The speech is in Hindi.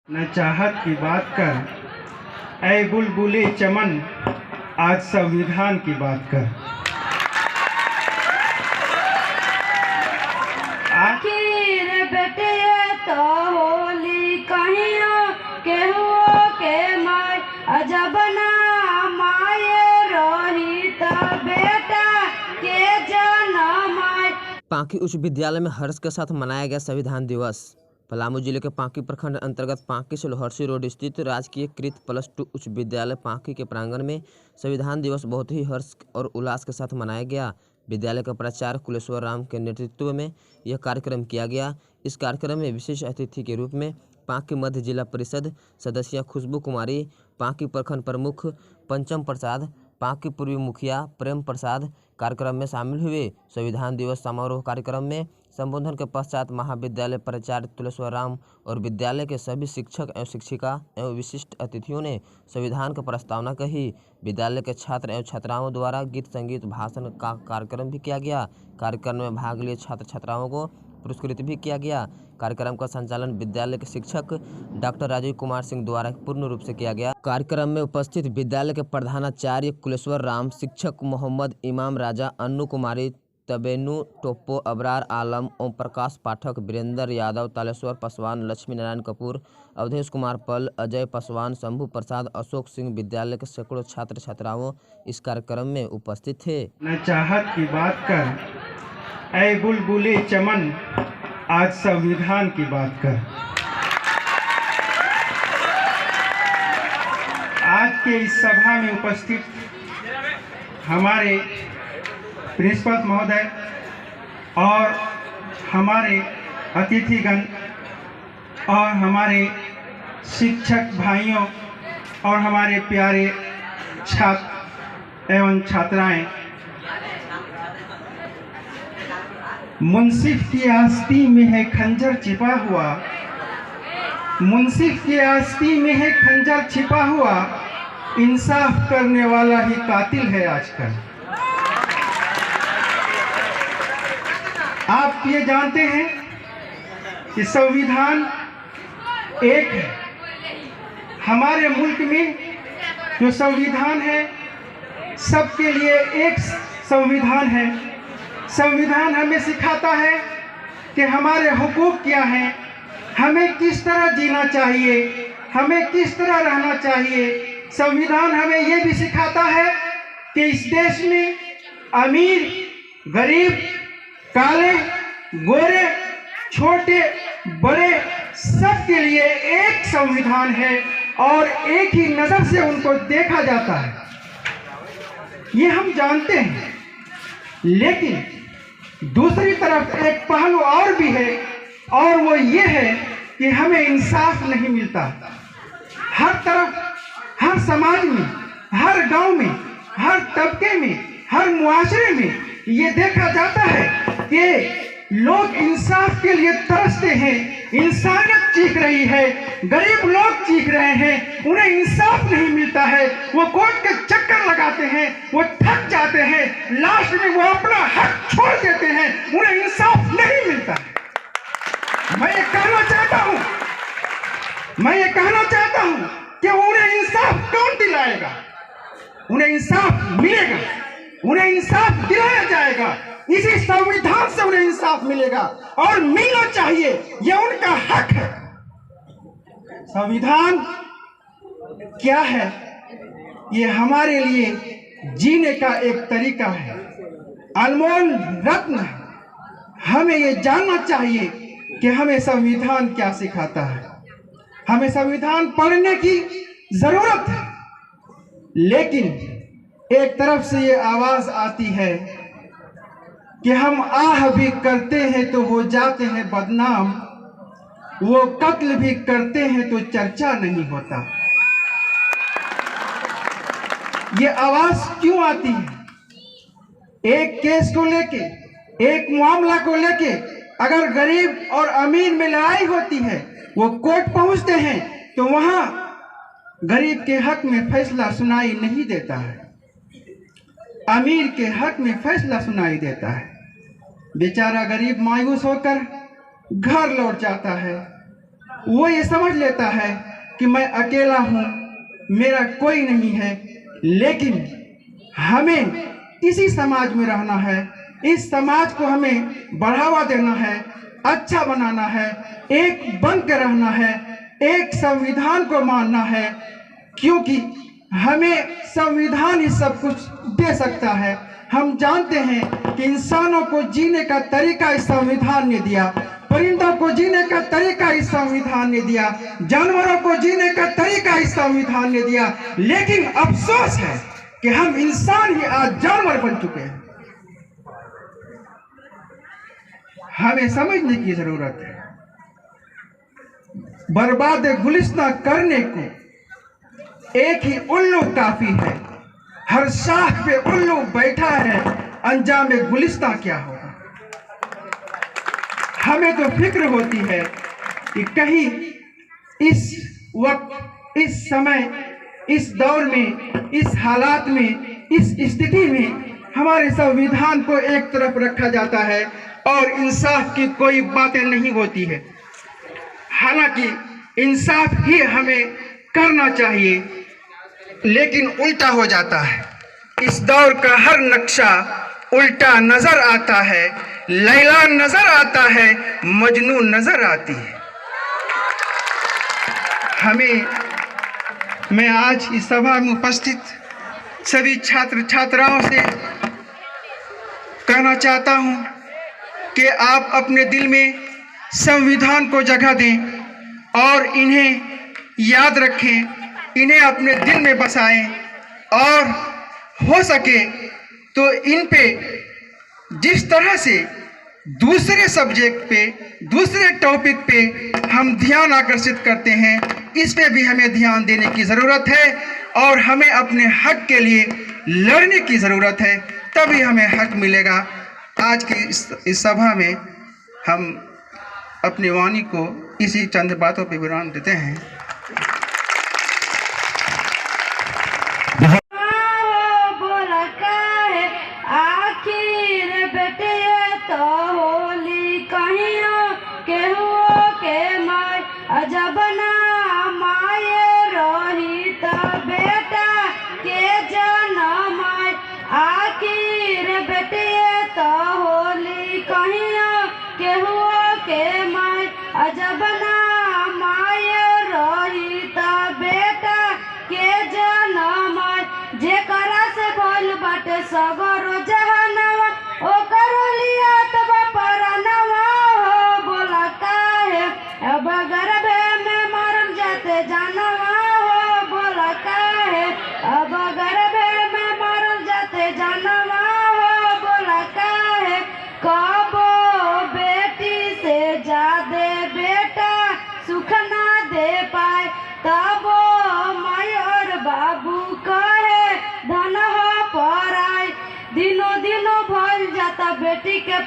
न चाहत की बात कर, ऐ बुलबुले चमन, आज संविधान की बात कर। आखिर बेटे तो होली कहियो केहुओ के माय अजब ना माये रही त बेटा के जनमाय। पांकी उच्च विद्यालय में हर्ष के साथ मनाया गया संविधान दिवस। पलामू जिले के पांकी प्रखंड अंतर्गत पांकी से लोहरसी रोड स्थित राजकीय कृत +2 उच्च विद्यालय पांकी के प्रांगण में संविधान दिवस बहुत ही हर्ष और उल्लास के साथ मनाया गया। विद्यालय के प्राचार्य कुलेश्वर राम के नेतृत्व में यह कार्यक्रम किया गया। इस कार्यक्रम में विशेष अतिथि के रूप में पांकी मध्य जिला परिषद सदस्य खुशबू कुमारी, पांकी प्रखंड प्रमुख पंचम प्रसाद, पांकी पूर्वी मुखिया प्रेम प्रसाद कार्यक्रम में शामिल हुए। संविधान दिवस समारोह कार्यक्रम में संबोधन के पश्चात महाविद्यालय प्राचार्य तुलेश्वर राम और विद्यालय के सभी शिक्षक एवं शिक्षिका एवं विशिष्ट अतिथियों ने संविधान की प्रस्तावना कही। विद्यालय के छात्र एवं छात्राओं द्वारा गीत संगीत भाषण का कार्यक्रम भी किया गया। कार्यक्रम में भाग लिए छात्र छात्राओं को पुरस्कृत भी किया गया। कार्यक्रम का संचालन विद्यालय के शिक्षक डॉक्टर राजीव कुमार सिंह द्वारा पूर्ण रूप से किया गया। कार्यक्रम में उपस्थित विद्यालय के प्रधानाचार्य कुलेश्वर राम, शिक्षक मोहम्मद इमाम राजा, अन्नू कुमारी, तबेनू टोप्पो, अबरार आलम, ओम प्रकाश पाठक, वीरेंद्र यादव, तालेश्वर पासवान, लक्ष्मी नारायण कपूर, अवधेश कुमार पल, अजय पासवान, शंभू प्रसाद, अशोक सिंह, विद्यालय के सैकड़ों छात्र छात्राओं इस कार्यक्रम में उपस्थित थे। न चाहत की बात कर, ऐ बुलबुले चमन, आज संविधान की बात कर। आज के इस सभा में उपस्थित हमारे प्रिंसिपल महोदय और हमारे अतिथिगण और हमारे शिक्षक भाइयों और हमारे प्यारे छात्र एवं छात्राएं, मुंसिफ की आस्ती में है खंजर छिपा हुआ, मुंसिफ की आस्ती में है खंजर छिपा हुआ, इंसाफ करने वाला ही कातिल है आजकल। आप ये जानते हैं कि संविधान एक है। हमारे मुल्क में जो संविधान है सबके लिए एक संविधान है। संविधान हमें सिखाता है कि हमारे हुकूक क्या हैं, हमें किस तरह जीना चाहिए, हमें किस तरह रहना चाहिए। संविधान हमें ये भी सिखाता है कि इस देश में अमीर गरीब, काले गोरे, छोटे बड़े सबके लिए एक संविधान है और एक ही नजर से उनको देखा जाता है, ये हम जानते हैं। लेकिन दूसरी तरफ एक पहलू और भी है और वो ये है कि हमें इंसाफ नहीं मिलता। हर तरफ, हर समाज में, हर गांव में, हर तबके में, हर मुआशरे में ये देखा जाता है कि लोग इंसाफ के लिए तरसते हैं, इंसानियत चीख रही है, गरीब लोग चीख रहे हैं, उन्हें इंसाफ नहीं मिलता है। वो कोर्ट के चक्कर लगाते हैं, वो थक जाते हैं, लास्ट में वो अपना हक छोड़ देते हैं, उन्हें इंसाफ नहीं मिलता है। मैं ये कहना चाहता हूं कि उन्हें इंसाफ कौन दिलाएगा? उन्हें इंसाफ मिलेगा, उन्हें इंसाफ दिलाया जाएगा, इसी संविधान से उन्हें इंसाफ मिलेगा और मिलना चाहिए, यह उनका हक है। संविधान क्या है? ये हमारे लिए जीने का एक तरीका है, अनमोल रत्न है। हमें ये जानना चाहिए कि हमें संविधान क्या सिखाता है। हमें संविधान पढ़ने की जरूरत है, लेकिन एक तरफ से ये आवाज आती है कि हम आह भी करते हैं तो हो जाते हैं बदनाम, वो कत्ल भी करते हैं तो चर्चा नहीं होता। ये आवाज क्यों आती है? एक केस को लेके, एक मामला को लेके अगर गरीब और अमीर में लड़ाई होती है, वो कोर्ट पहुंचते हैं तो वहां गरीब के हक में फैसला सुनाई नहीं देता है, अमीर के हक में फैसला सुनाई देता है। बेचारा गरीब मायूस होकर घर लौट जाता है, वो ये समझ लेता है कि मैं अकेला हूँ, मेरा कोई नहीं है। लेकिन हमें इसी समाज में रहना है, इस समाज को हमें बढ़ावा देना है, अच्छा बनाना है, एक बन के रहना है, एक संविधान को मानना है, क्योंकि हमें संविधान ही सब कुछ दे सकता है। हम जानते हैं कि इंसानों को जीने का तरीका इस संविधान ने दिया, परिंदों को जीने का तरीका इस संविधान ने दिया, जानवरों को जीने का तरीका इस संविधान ने दिया। लेकिन अफसोस है कि हम इंसान ही आज जानवर बन चुके हैं। हमें समझने की जरूरत है, बर्बाद गुलिस्तां करने को एक ही उल्लू काफी है। हर शाख पे उल्लू बैठा है, अंजाम गुलिस्तां क्या होगा। हमें तो फिक्र होती है कि कहीं इस वक्त, इस समय, इस दौर में, इस हालात में, इस स्थिति में हमारे संविधान को एक तरफ रखा जाता है और इंसाफ की कोई बातें नहीं होती है। हालांकि इंसाफ ही हमें करना चाहिए, लेकिन उल्टा हो जाता है। इस दौर का हर नक्शा उल्टा नजर आता है। लैला नजर आता है, मजनू नजर आती है। मैं आज इस सभा में उपस्थित सभी छात्र छात्राओं से कहना चाहता हूं कि आप अपने दिल में संविधान को जगह दें और इन्हें याद रखें, इन्हें अपने दिल में बसाएं और हो सके तो इन पे जिस तरह से दूसरे सब्जेक्ट पे, दूसरे टॉपिक पे हम ध्यान आकर्षित करते हैं, इस पे भी हमें ध्यान देने की ज़रूरत है और हमें अपने हक के लिए लड़ने की ज़रूरत है, तभी हमें हक मिलेगा। आज की इस सभा में हम अपनी वाणी को इसी चंद बातों पे विराम देते हैं। सगरो जहनवा ओ करो लिया तब परनवा हो बोला काहे अब गर्भे में मरम जाते जानवा हो बोला काहे अब गर्भे में मरम जाते जानवा हो बोला काहे कबो बेटी से जादे बेटा सुख ना दे पाए तबो माई और बाबू कहे धन हो पर दिनों दिनों भल जाता बेटी के